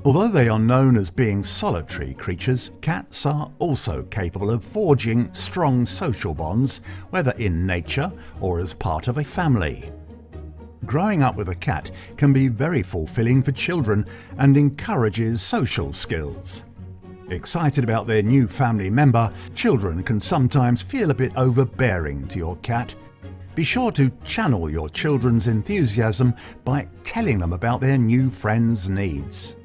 Although they are known as being solitary creatures, cats are also capable of forging strong social bonds, whether in nature or as part of a family. Growing up with a cat can be very fulfilling for children and encourages social skills. Excited about their new family member, children can sometimes feel a bit overbearing to your cat. Be sure to channel your children's enthusiasm by telling them about their new friend's needs.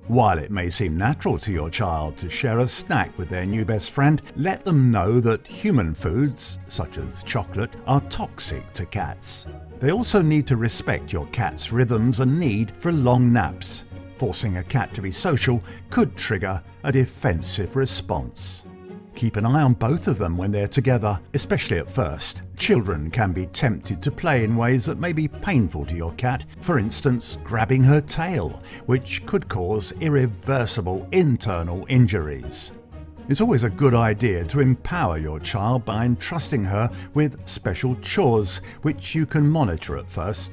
While it may seem natural to your child to share a snack with their new best friend, let them know that human foods, such as chocolate, are toxic to cats. They also need to respect your cat's rhythms and need for long naps. Forcing a cat to be social could trigger a defensive response. Keep an eye on both of them when they're together, especially at first. Children can be tempted to play in ways that may be painful to your cat, for instance, grabbing her tail, which could cause irreversible internal injuries. It's always a good idea to empower your child by entrusting her with special chores, which you can monitor at first.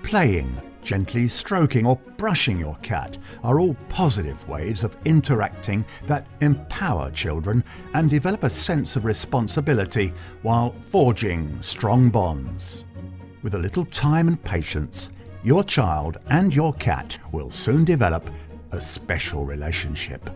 Playing, gently stroking or brushing your cat are all positive ways of interacting that empower children and develop a sense of responsibility while forging strong bonds. With a little time and patience, your child and your cat will soon develop a special relationship.